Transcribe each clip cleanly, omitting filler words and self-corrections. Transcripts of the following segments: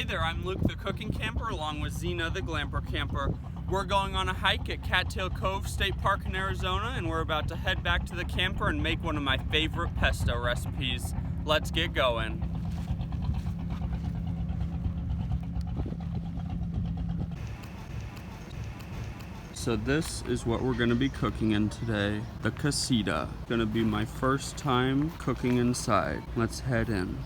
Hey there, I'm Luke the Cooking Camper along with Zena the Glamper Camper. We're going on a hike at Cattail Cove State Park in Arizona, and we're about to head back to the camper and make one of my favorite pesto recipes. Let's get going. So this is what we're gonna be cooking in today. The casita. Gonna be my first time cooking inside. Let's head in.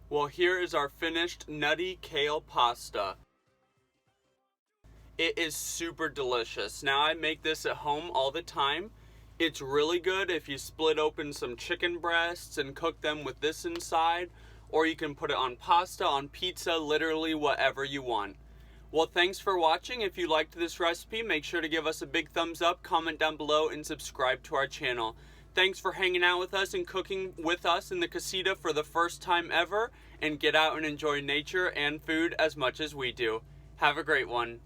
Well, here is our finished nutty kale pasta. It is super delicious. Now, I make this at home all the time. It's really good if you split open some chicken breasts and cook them with this inside, or you can put it on pasta, on pizza, literally whatever you want. Well, thanks for watching. If you liked this recipe, make sure to give us a big thumbs up, comment down below, and subscribe to our channel. Thanks for hanging out with us and cooking with us in the casita for the first time ever, and get out and enjoy nature and food as much as we do. Have a great one.